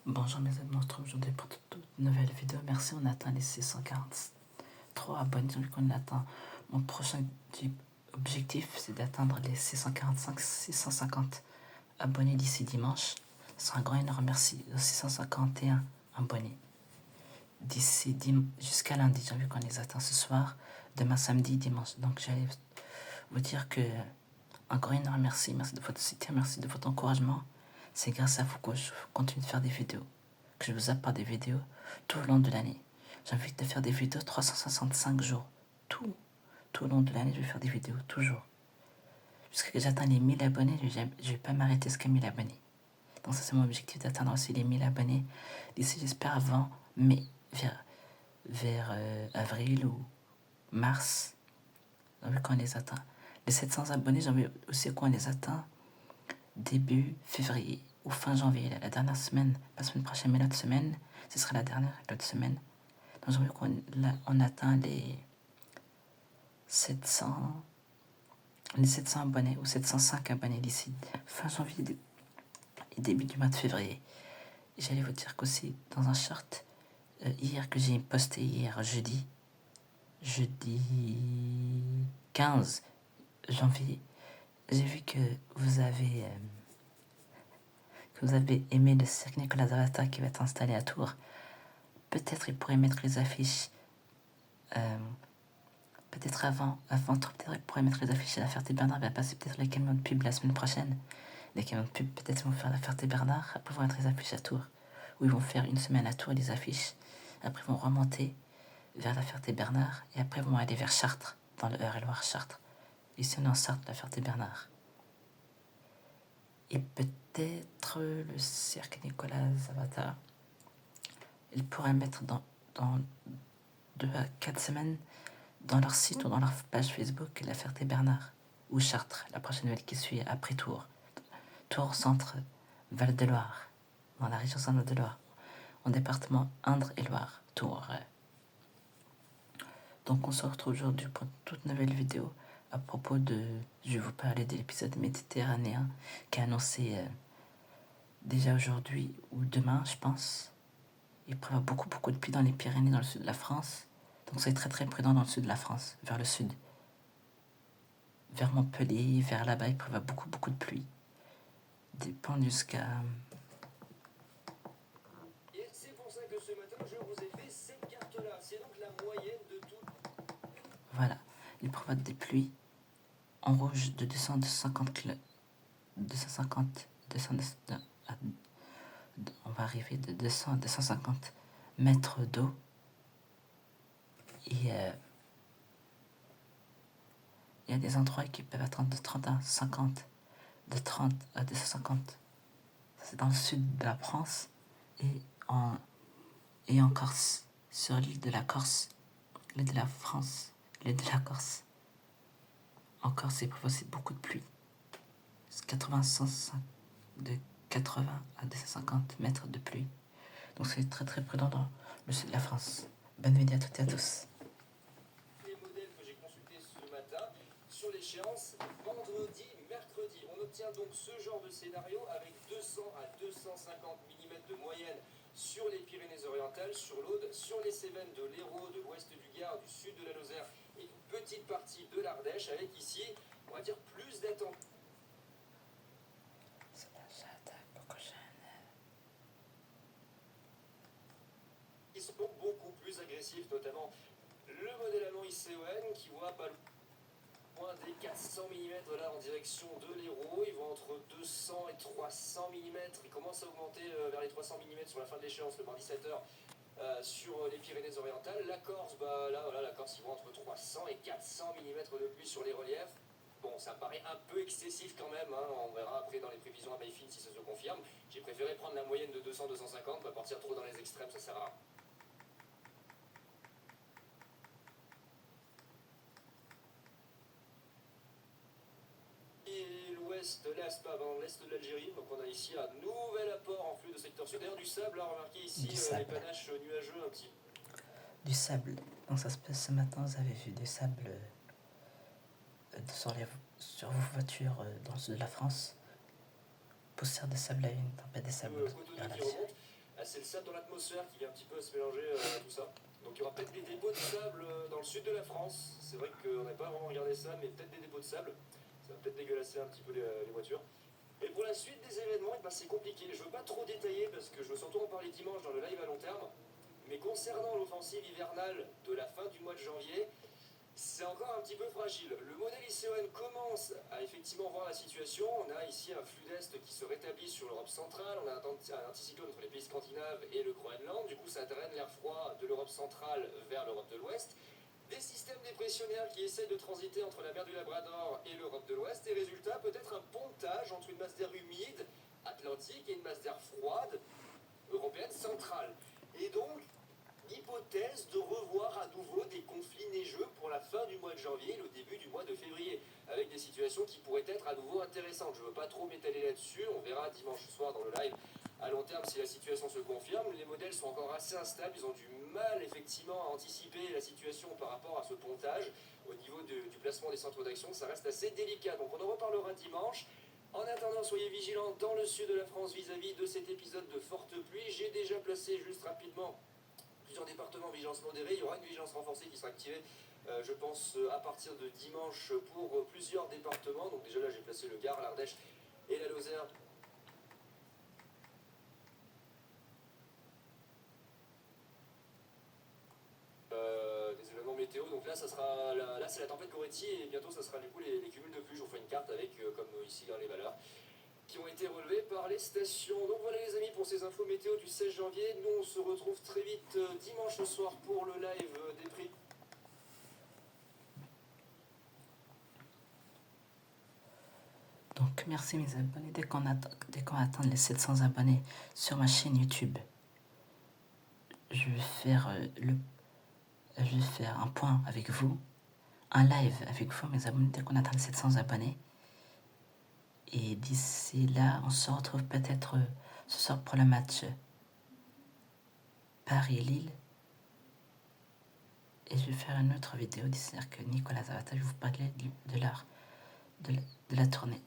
Bonjour mes amis, on se retrouve aujourd'hui pour toute nouvelle vidéo. Merci, on atteint les 643 abonnés. Vu qu'on atteint, mon prochain objectif, c'est d'atteindre les 645-650 abonnés d'ici dimanche. Ce sera un grand énorme merci aux 651 abonnés. D'ici jusqu'à lundi, j'ai vu qu'on les atteint ce soir, demain samedi, dimanche. Donc j'allais vous dire que un grand énorme merci. Merci de votre soutien, merci de votre encouragement. C'est grâce à vous que je continue de faire des vidéos, que je vous apporte des vidéos tout le long de l'année. J'ai envie de faire des vidéos 365 jours. Tout le long de l'année, je vais faire des vidéos, toujours. Jusqu'à ce que j'atteigne les 1000 abonnés, je ne vais pas m'arrêter jusqu'à 1000 abonnés. Donc ça, c'est mon objectif, d'atteindre aussi les 1000 abonnés. D'ici, j'espère, avant mai, vers avril ou mars. J'ai envie qu'on les atteint. Les 700 abonnés, j'ai envie aussi qu'on les atteint début février ou fin janvier, la dernière semaine, la semaine prochaine, mais l'autre semaine, ce sera la dernière, l'autre semaine. Donc j'ai envie qu'on atteint les 700 abonnés ou 705 abonnés d'ici fin janvier et début du mois de février. Et j'allais vous dire qu'aussi dans un short hier que j'ai posté hier jeudi 15 janvier, j'ai vu que vous avez aimé le cirque Nicolas Zavata qui va être installé à Tours. Peut-être il pourrait mettre les affiches peut-être avant peut-être il pourrait mettre les affiches à la Ferté-Bernard. Il va passer peut-être les camions de pub la semaine prochaine. Les camions de pub peut-être vont faire la Ferté-Bernard, après ils vont mettre les affiches à Tours, ou ils vont faire une semaine à Tours les affiches, après ils vont remonter vers la Ferté-Bernard et après ils vont aller vers Chartres, dans le Eure-et-Loir Chartres. Ici on est en Sarthe, la Ferté-Bernard. Et peut-être le cirque Nicolas Zavata, ils pourraient mettre dans 2 à 4 semaines dans leur site ou dans leur page Facebook la Ferté-Bernard ou Chartres, la prochaine ville qui suit après Tours. Tours, centre, Val-de-Loire, dans la région Val-de-Loire, en département Indre-et-Loire, Tours. Donc on se retrouve aujourd'hui pour une toute nouvelle vidéo à propos de... Je vais vous parler de l'épisode méditerranéen qui est annoncé déjà aujourd'hui ou demain, je pense. Il prévoit beaucoup de pluie dans les Pyrénées, dans le sud de la France. Donc soyez très prudent dans le sud de la France, vers le sud. Vers Montpellier, vers là-bas, il prévoit beaucoup de pluie. Dépend jusqu'à... Et c'est pour ça que ce matin, je vous ai fait cette carte-là. C'est donc la moyenne de tout. Voilà, il prévoit des pluies en rouge de on va arriver de 200 à 250 mètres d'eau. Et il y a des endroits qui peuvent atteindre de 30 à 50, de 30 à 250. C'est dans le sud de la France et en Corse, sur l'île de la Corse, l'île de la France, l'île de la Corse. En Corse, il prévoit aussi beaucoup de pluie. De 80 à 250 mètres de pluie. Donc c'est très prudent dans le sud de la France. Bonne vidéo à toutes et à tous. Les modèles que j'ai consultés ce matin sur l'échéance vendredi, mercredi. On obtient donc ce genre de scénario avec 200 à 250 mm de moyenne sur les Pyrénées-Orientales, sur l'Aude, sur les Cévennes de l'Hérault, de l'ouest du Gard, du sud de la Lozère et une petite partie de l'Ardèche, avec ici, on va dire, plus d'attente. Ils sont beaucoup plus agressifs, notamment le modèle allemand ICON qui voit pas loin des 400 mm là en direction de l'Hérault. Ils vont entre 200 et 300 mm. Ils commencent à augmenter vers les 300 mm sur la fin de l'échéance, le mardi 7h. Sur les Pyrénées-Orientales, la Corse, là voilà, la Corse, ils vont entre 300 et 400 mm de pluie sur les reliefs. Bon, ça paraît un peu excessif quand même, hein. On verra après dans les prévisions à Mayfield si ça se confirme. J'ai préféré prendre la moyenne de 200-250, pas partir trop dans les extrêmes, ça sert à rien. L'est de l'Algérie, donc on a ici un nouvel apport en flux de secteur sud. D'ailleurs du sable, là, remarquez ici les panaches nuageux un petit. Du sable. Donc ça se passe ce matin, vous avez vu du sable sur vos voitures dans le sud de la France. Poussière de sable à une tempête de sable vers l'Algérie. c'est le sable dans l'atmosphère qui vient un petit peu se mélanger à tout ça. Donc il y aura peut-être des dépôts de sable dans le sud de la France. C'est vrai qu'on n'a pas vraiment regardé ça, mais peut-être des dépôts de sable. Ça va peut-être dégueulasser un petit peu les voitures. Et pour la suite des événements, eh ben, c'est compliqué. Je ne veux pas trop détailler parce que je veux surtout en parler dimanche dans le live à long terme. Mais concernant l'offensive hivernale de la fin du mois de janvier, c'est encore un petit peu fragile. Le modèle ICON commence à effectivement voir la situation. On a ici un flux d'Est qui se rétablit sur l'Europe centrale. On a un anticyclone entre les pays scandinaves et le Groenland. Du coup, ça draine l'air froid de l'Europe centrale vers l'Europe de l'Ouest. Des systèmes dépressionnaires qui essaient de transiter entre la mer du Labrador et l'Europe de l'Ouest. Et résultat, peut-être un pontage entre une masse d'air humide atlantique et une masse d'air froide européenne centrale. Et donc, hypothèse de revoir à nouveau des conflits neigeux pour la fin du mois de janvier et le début du mois de février, avec des situations qui pourraient être à nouveau intéressantes. Je ne veux pas trop m'étaler là-dessus, on verra dimanche soir dans le live à long terme si la situation se confirme. Les modèles sont encore assez instables, ils ont du mal effectivement à anticiper la situation par rapport à ce pontage. Au niveau du placement des centres d'action, ça reste assez délicat, donc on en reparlera dimanche. En attendant, soyez vigilants dans le sud de la France vis-à-vis de cet épisode de forte pluie. J'ai déjà placé juste rapidement plusieurs départements vigilance modérée. Il y aura une vigilance renforcée qui sera activée, je pense, à partir de dimanche pour plusieurs départements. Donc déjà là, j'ai placé le Gard, l'Ardèche et la Lozère. Des événements météo. Donc là, ça sera là c'est la tempête Goretti et bientôt, ça sera du coup les cumuls de pluie. Je vous ferai une carte avec, comme ici, dans les valeurs qui ont été relevées par les stations. Donc voilà les amis pour ces infos météo du 16 janvier. Nous on se retrouve très vite dimanche soir pour le live des prix. Donc merci mes abonnés. Dès qu'on atteint les 700 abonnés sur ma chaîne YouTube, je vais faire un point avec vous, un live avec vous mes abonnés dès qu'on atteint les 700 abonnés. Et d'ici là, on se retrouve peut-être ce soir pour le match Paris-Lille. Et je vais faire une autre vidéo d'ici là que Nicolas Zavata, je vais vous parler de la tournée.